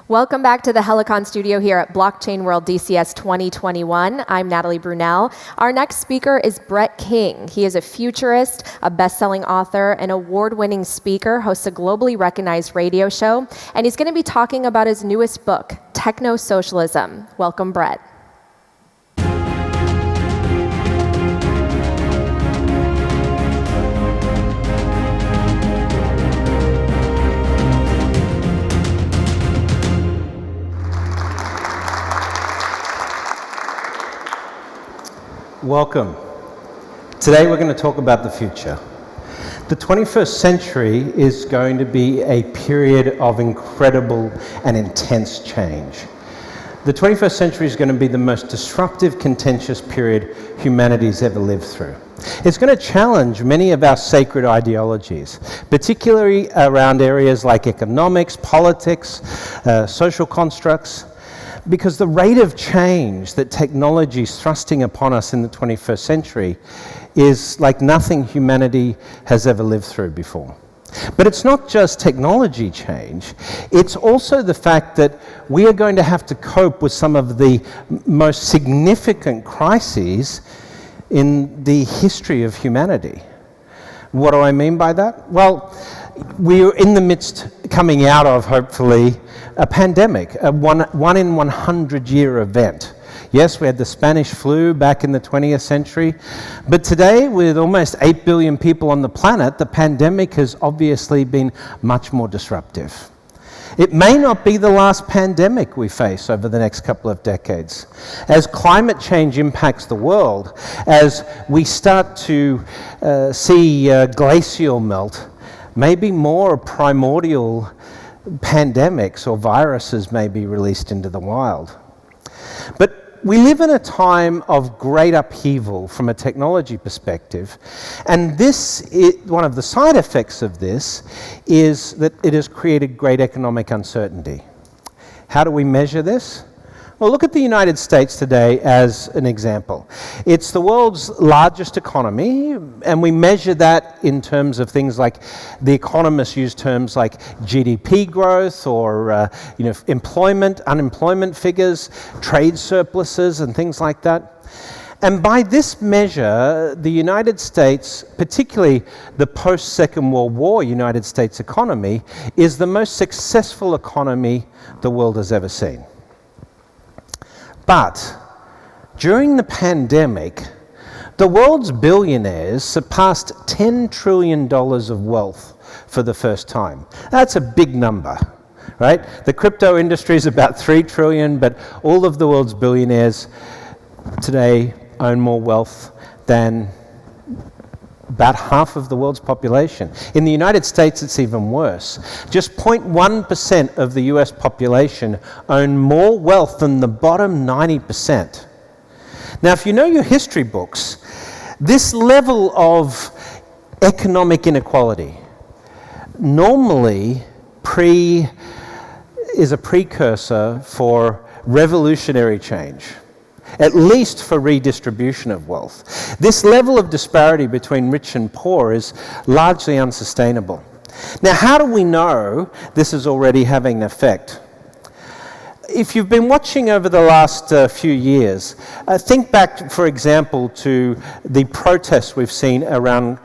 Welcome back to the Helicon studio here at Blockchain World DCS 2021. I'm Natalie Brunell. Our next speaker is Brett King. He is a futurist, a best-selling author, an award-winning speaker, hosts a globally recognized radio show, and he's going to be talking about his newest book, Technosocialism. Welcome, Brett. Welcome. Today we're going to talk about the future. The 21st century is going to be a period of incredible and intense change. The 21st century is going to be the most disruptive, contentious period humanity's ever lived through. It's going to challenge many of our sacred ideologies, particularly around areas like economics, politics, social constructs, because the rate of change that technology is thrusting upon us in the 21st century is like nothing humanity has ever lived through before. But it's not just technology change, it's also the fact that we are going to have to cope with some of the most significant crises in the history of humanity. What do I mean by that? Well, we're in the midst, coming out of, hopefully, a pandemic, a one in 100-year event. Yes, we had the Spanish flu back in the 20th century, but today, with almost 8 billion people on the planet, the pandemic has obviously been much more disruptive. It may not be the last pandemic we face over the next couple of decades. As climate change impacts the world, as we start to see glacial melt, maybe more primordial pandemics or viruses may be released into the wild. But we live in a time of great upheaval from a technology perspective, and one of the side effects of this is that it has created great economic uncertainty. How do we measure this? Well, look at the United States today as an example. It's the world's largest economy, and we measure that in terms of things like, the economists use terms like GDP growth or employment, unemployment figures, trade surpluses, and things like that. And by this measure, the United States, particularly the post-Second World War United States economy, is the most successful economy the world has ever seen. But during the pandemic, the world's billionaires surpassed $10 trillion of wealth for the first time. That's a big number, right? The crypto industry is about 3 trillion, but all of the world's billionaires today own more wealth than about half of the world's population. In the United States, it's even worse. Just 0.1% of the US population own more wealth than the bottom 90%. Now, if you know your history books, this level of economic inequality normally is a precursor for revolutionary change, at least for redistribution of wealth. This level of disparity between rich and poor is largely unsustainable. Now, how do we know this is already having an effect? If you've been watching over the last few years, think back, for example, to the protests we've seen around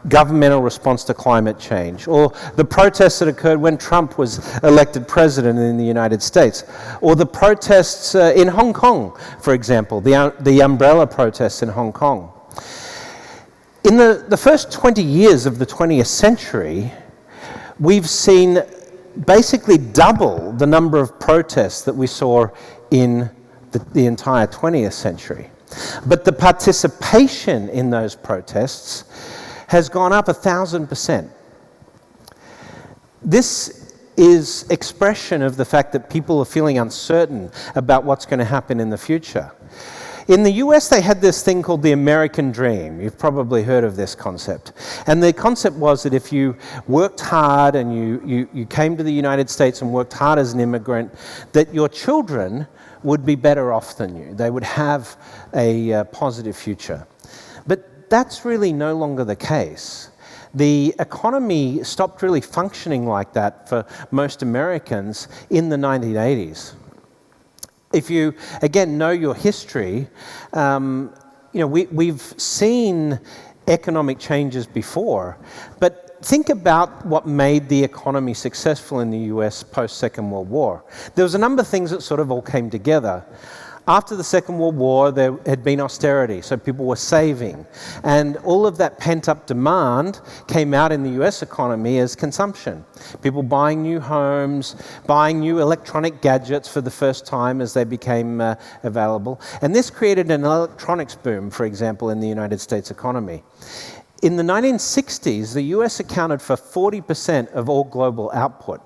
governmental response to climate change, or the protests that occurred when Trump was elected president in the United States, or the protests in Hong Kong, for example, the umbrella protests in Hong Kong. In the first 20 years of the 20th century, we've seen basically double the number of protests that we saw in the entire 20th century. But the participation in those protests has gone up 1,000%. This is expression of the fact that people are feeling uncertain about what's going to happen in the future. In the US, they had this thing called the American Dream. You've probably heard of this concept. And the concept was that if you worked hard and you came to the United States and worked hard as an immigrant, that your children would be better off than you. They would have a positive future. But that's really no longer the case. the economy stopped really functioning like that for most Americans in the 1980s. If you, again, know your history, we've seen economic changes before, but think about what made the economy successful in the US post-Second World War. There was a number of things that sort of all came together. After the Second World War, there had been austerity, so people were saving. And all of that pent-up demand came out in the US economy as consumption. People buying new homes, buying new electronic gadgets for the first time as they became available. And this created an electronics boom, for example, in the United States economy. In the 1960s, the US accounted for 40% of all global output.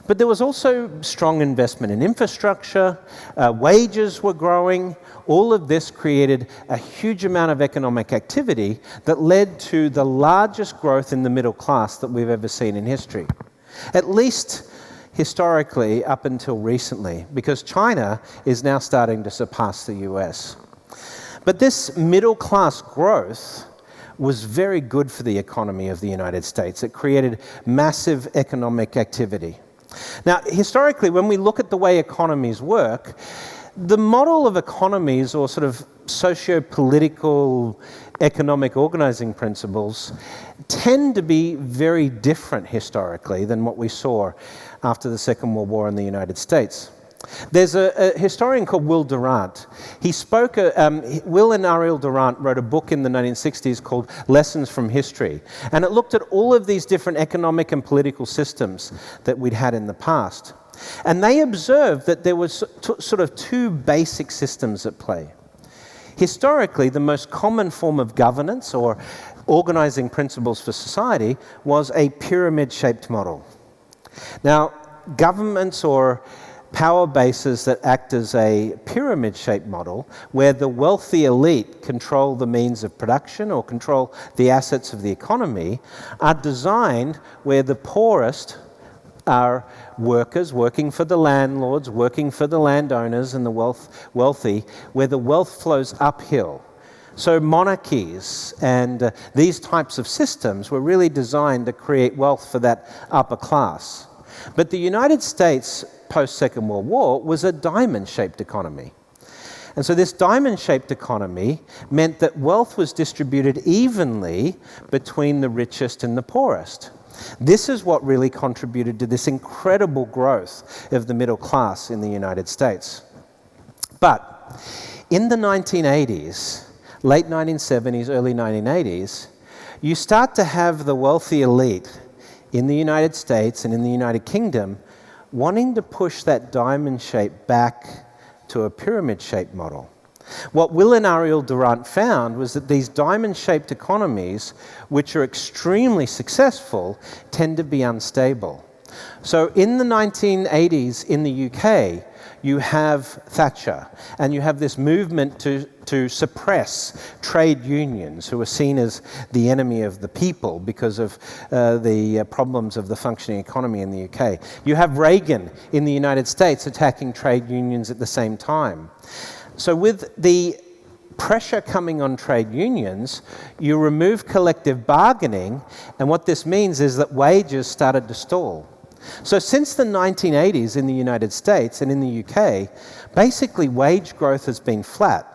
But there was also strong investment in infrastructure, wages were growing. All of this created a huge amount of economic activity that led to the largest growth in the middle class that we've ever seen in history. At least historically up until recently, because China is now starting to surpass the US. But this middle class growth was very good for the economy of the United States. It created massive economic activity. Now, historically, when we look at the way economies work, the model of economies, or sort of socio-political economic organizing principles, tend to be very different historically than what we saw after the Second World War in the United States. There's a historian called Will Durant. Will and Ariel Durant wrote a book in the 1960s called Lessons from History. And it looked at all of these different economic and political systems that we'd had in the past. And they observed that there was sort of two basic systems at play. Historically, the most common form of governance or organizing principles for society was a pyramid-shaped model. Now, governments or power bases that act as a pyramid-shaped model where the wealthy elite control the means of production or control the assets of the economy are designed where the poorest are workers working for the landlords, working for the landowners and the wealthy, where the wealth flows uphill. So monarchies and these types of systems were really designed to create wealth for that upper class. But the United States post-Second World War was a diamond-shaped economy. And so this diamond-shaped economy meant that wealth was distributed evenly between the richest and the poorest. This is what really contributed to this incredible growth of the middle class in the United States. But in the 1980s, late 1970s, early 1980s, you start to have the wealthy elite in the United States and in the United Kingdom wanting to push that diamond shape back to a pyramid-shaped model. What Will and Ariel Durant found was that these diamond-shaped economies, which are extremely successful, tend to be unstable. So in the 1980s in the UK, you have Thatcher, and you have this movement to suppress trade unions, who are seen as the enemy of the people because of the problems of the functioning economy in the UK. You have Reagan in the United States attacking trade unions at the same time. So with the pressure coming on trade unions, you remove collective bargaining, and what this means is that wages started to stall. So since the 1980s in the United States and in the UK, basically wage growth has been flat.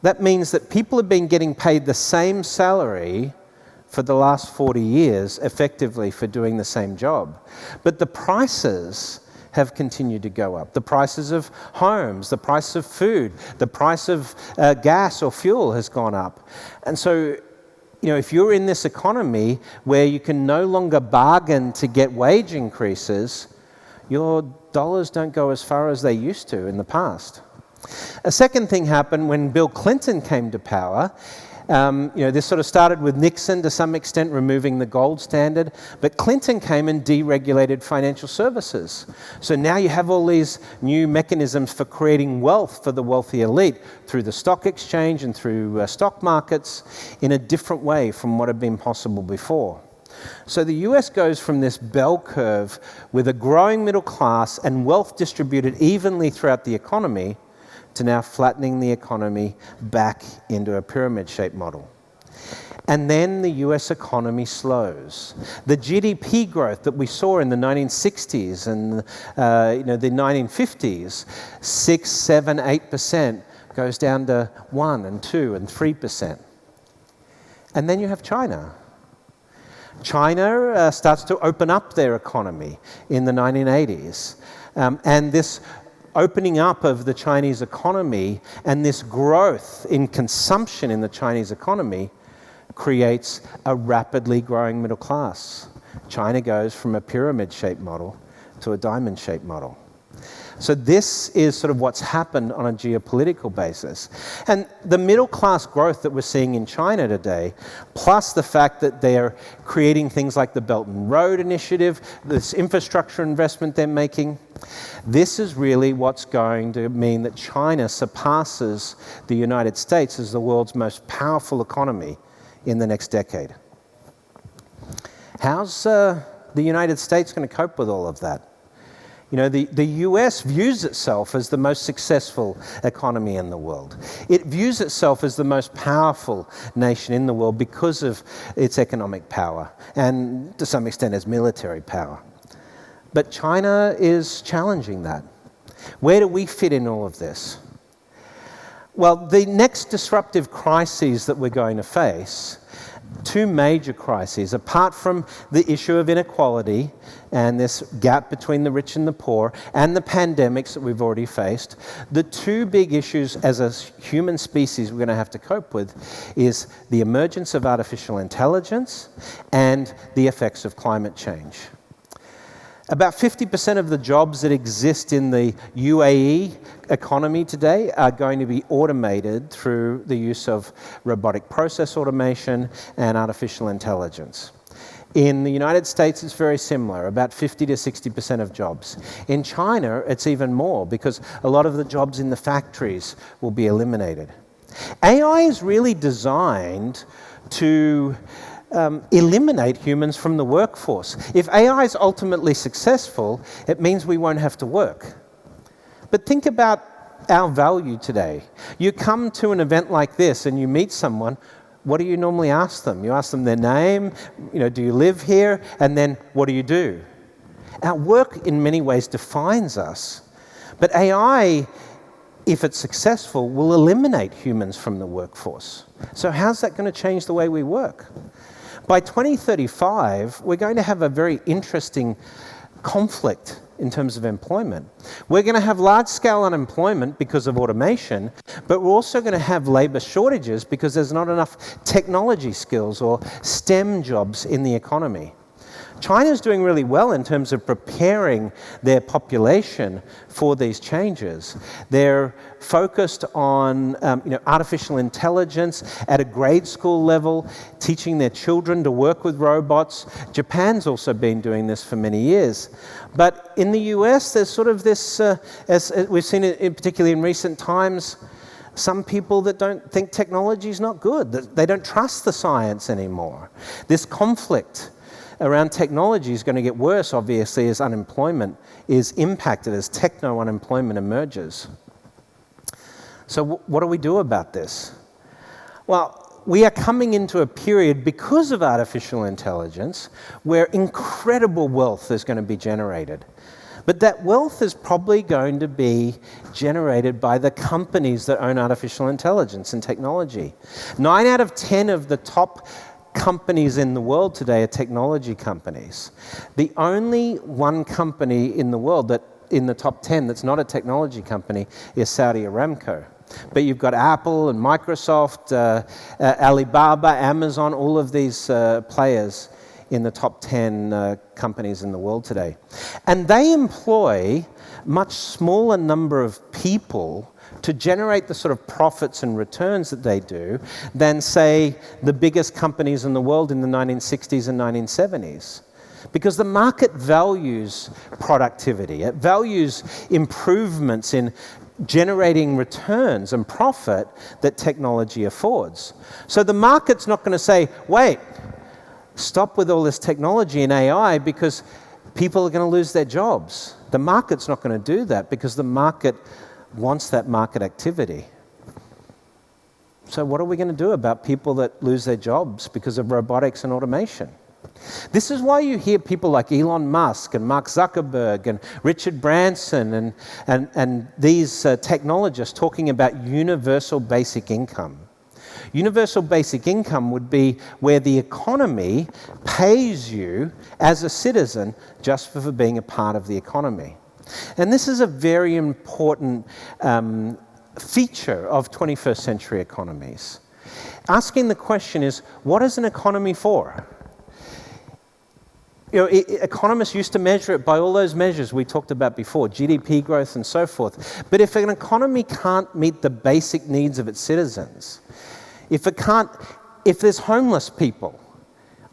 That means that people have been getting paid the same salary for the last 40 years, effectively, for doing the same job. But the prices have continued to go up. The prices of homes, the price of food, the price of gas or fuel has gone up. And so, if you're in this economy where you can no longer bargain to get wage increases, your dollars don't go as far as they used to in the past. A second thing happened when Bill Clinton came to power. This sort of started with Nixon to some extent removing the gold standard, but Clinton came and deregulated financial services. So now you have all these new mechanisms for creating wealth for the wealthy elite through the stock exchange and through stock markets in a different way from what had been possible before. So the US goes from this bell curve with a growing middle class and wealth distributed evenly throughout the economy to now flattening the economy back into a pyramid-shaped model. And then the US economy slows. The GDP growth that we saw in the 1960s and the 1950s, 6, 7, 8%, goes down to 1 and 2 and 3%. And then you have China. China starts to open up their economy in the 1980s. And this opening up of the Chinese economy and this growth in consumption in the Chinese economy creates a rapidly growing middle class. China goes from a pyramid-shaped model to a diamond-shaped model. So this is sort of what's happened on a geopolitical basis. And the middle class growth that we're seeing in China today, plus the fact that they're creating things like the Belt and Road Initiative, this infrastructure investment they're making, this is really what's going to mean that China surpasses the United States as the world's most powerful economy in the next decade. How's the United States going to cope with all of that? You know, the US views itself as the most successful economy in the world. It views itself as the most powerful nation in the world because of its economic power and, to some extent, its military power. But China is challenging that. Where do we fit in all of this? Well, the next disruptive crises that we're going to face, two major crises, apart from the issue of inequality and this gap between the rich and the poor and the pandemics that we've already faced, the two big issues as a human species we're going to have to cope with is the emergence of artificial intelligence and the effects of climate change. About 50% of the jobs that exist in the UAE economy today are going to be automated through the use of robotic process automation and artificial intelligence. In the United States, it's very similar, about 50 to 60% of jobs. In China, it's even more because a lot of the jobs in the factories will be eliminated. AI is really designed to eliminate humans from the workforce. If AI is ultimately successful, it means we won't have to work. But think about our value today. You come to an event like this and you meet someone, what do you normally ask them? You ask them their name, do you live here? And then what do you do? Our work in many ways defines us. But AI, if it's successful, will eliminate humans from the workforce. So how's that going to change the way we work? By 2035, we're going to have a very interesting conflict in terms of employment. We're going to have large-scale unemployment because of automation, but we're also going to have labor shortages because there's not enough technology skills or STEM jobs in the economy. China's doing really well in terms of preparing their population for these changes. They're focused on artificial intelligence at a grade school level, teaching their children to work with robots. Japan's also been doing this for many years. But in the US, there's sort of this, as we've seen it particularly in recent times, some people that don't think technology is not good, that they don't trust the science anymore. This conflict around technology is going to get worse, obviously, as unemployment is impacted, as techno-unemployment emerges. So what do we do about this? Well, we are coming into a period, because of artificial intelligence, where incredible wealth is going to be generated. But that wealth is probably going to be generated by the companies that own artificial intelligence and technology. 9 out of 10 of the top companies in the world today are technology companies. The only one company in the world that in the top 10 that's not a technology company is Saudi Aramco. But you've got Apple and Microsoft, Alibaba, Amazon, all of these players in the top 10 companies in the world today. And they employ much smaller number of people to generate the sort of profits and returns that they do than, say, the biggest companies in the world in the 1960s and 1970s. Because the market values productivity. It values improvements in generating returns and profit that technology affords. So the market's not going to say, wait, stop with all this technology and AI because people are going to lose their jobs. The market's not going to do that because the market wants that market activity. So what are we going to do about people that lose their jobs because of robotics and automation? This is why you hear people like Elon Musk and Mark Zuckerberg and Richard Branson and these technologists talking about universal basic income. Universal basic income would be where the economy pays you as a citizen just for being a part of the economy. And this is a very important feature of 21st century economies. Asking the question is, what is an economy for? You know, economists used to measure it by all those measures we talked about before, GDP growth and so forth. But if an economy can't meet the basic needs of its citizens, if there's homeless people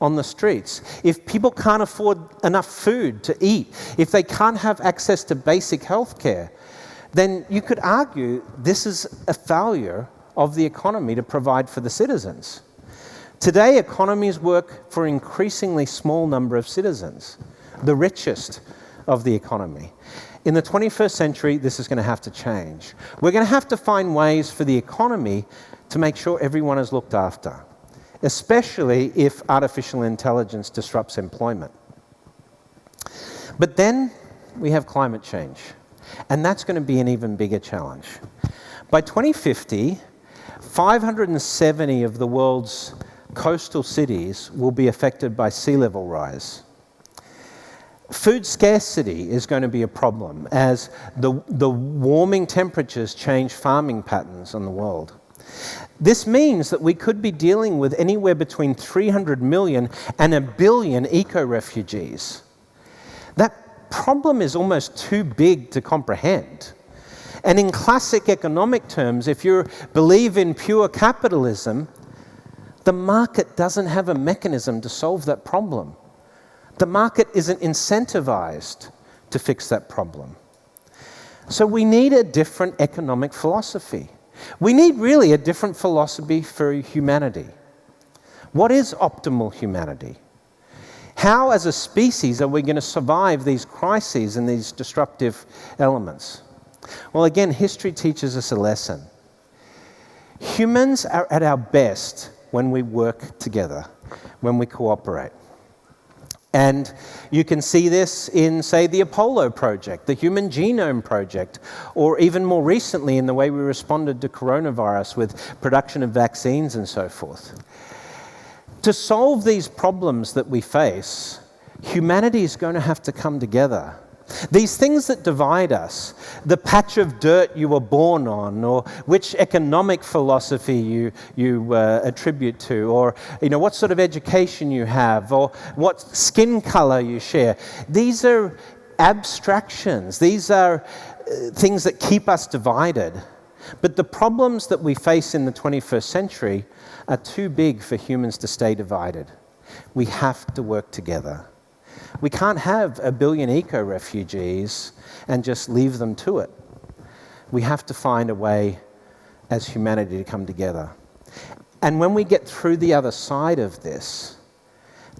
on the streets, if people can't afford enough food to eat, if they can't have access to basic health care, then you could argue this is a failure of the economy to provide for the citizens. Today, economies work for an increasingly small number of citizens, the richest of the economy. In the 21st century, this is going to have to change. We're going to have to find ways for the economy to make sure everyone is looked after, especially if artificial intelligence disrupts employment. But then we have climate change, and that's going to be an even bigger challenge. By 2050, 570 of the world's coastal cities will be affected by sea level rise. Food scarcity is going to be a problem as the warming temperatures change farming patterns in the world. This means that we could be dealing with anywhere between 300 million and 1 billion eco-refugees. That problem is almost too big to comprehend. And in classic economic terms, if you believe in pure capitalism, the market doesn't have a mechanism to solve that problem. The market isn't incentivized to fix that problem. So we need a different economic philosophy. We need really a different philosophy for humanity. What is optimal humanity? How, as a species, are we going to survive these crises and these disruptive elements? Well, again, history teaches us a lesson. Humans are at our best when we work together, when we cooperate. And you can see this in, say, the Apollo project, the Human Genome Project, or even more recently in the way we responded to coronavirus with production of vaccines and so forth. To solve these problems that we face, humanity is going to have to come together. These things that divide us, the patch of dirt you were born on, or which economic philosophy you attribute to, or what sort of education you have, or what skin color you share. These are abstractions. These are things that keep us divided. But the problems that we face in the 21st century are too big for humans to stay divided. We have to work together. We can't have 1 billion eco-refugees and just leave them to it. We have to find a way as humanity to come together. And when we get through the other side of this,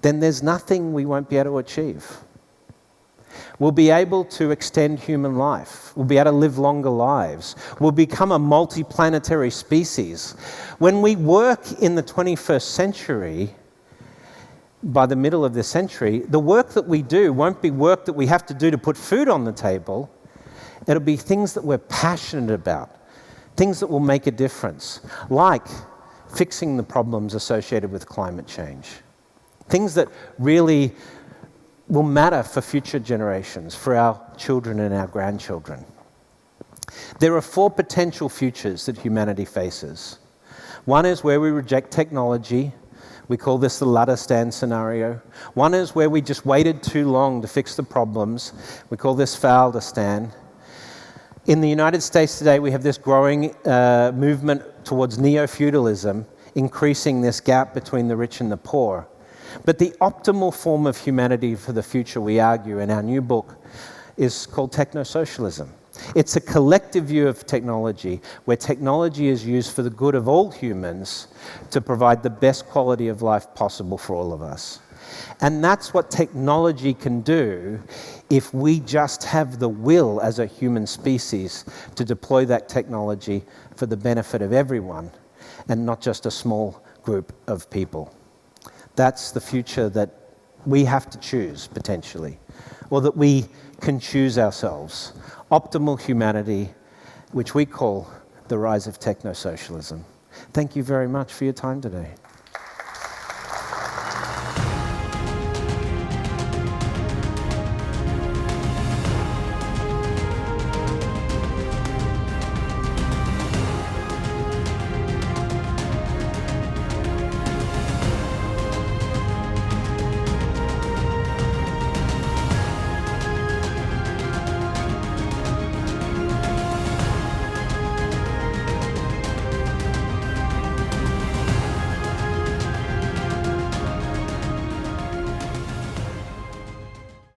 then there's nothing we won't be able to achieve. We'll be able to extend human life. We'll be able to live longer lives. We'll become a multi-planetary species. When we work in the 21st century, by the middle of this century, the work that we do won't be work that we have to do to put food on the table. It'll be things that we're passionate about, things that will make a difference, like fixing the problems associated with climate change, things that really will matter for future generations, for our children and our grandchildren. There are 4 potential futures that humanity faces. One is where we reject technology. We call this the ladder stand scenario. One is where we just waited too long to fix the problems. We call this fail to stand. In the United States today, we have this growing movement towards neo-feudalism, increasing this gap between the rich and the poor. But the optimal form of humanity for the future, we argue in our new book, is called Technosocialism. It's a collective view of technology, where technology is used for the good of all humans to provide the best quality of life possible for all of us. And that's what technology can do if we just have the will as a human species to deploy that technology for the benefit of everyone. and not just a small group of people. That's the future that we have to choose, potentially, or that we can choose ourselves. Optimal humanity, which we call the rise of technosocialism. Thank you very much for your time today.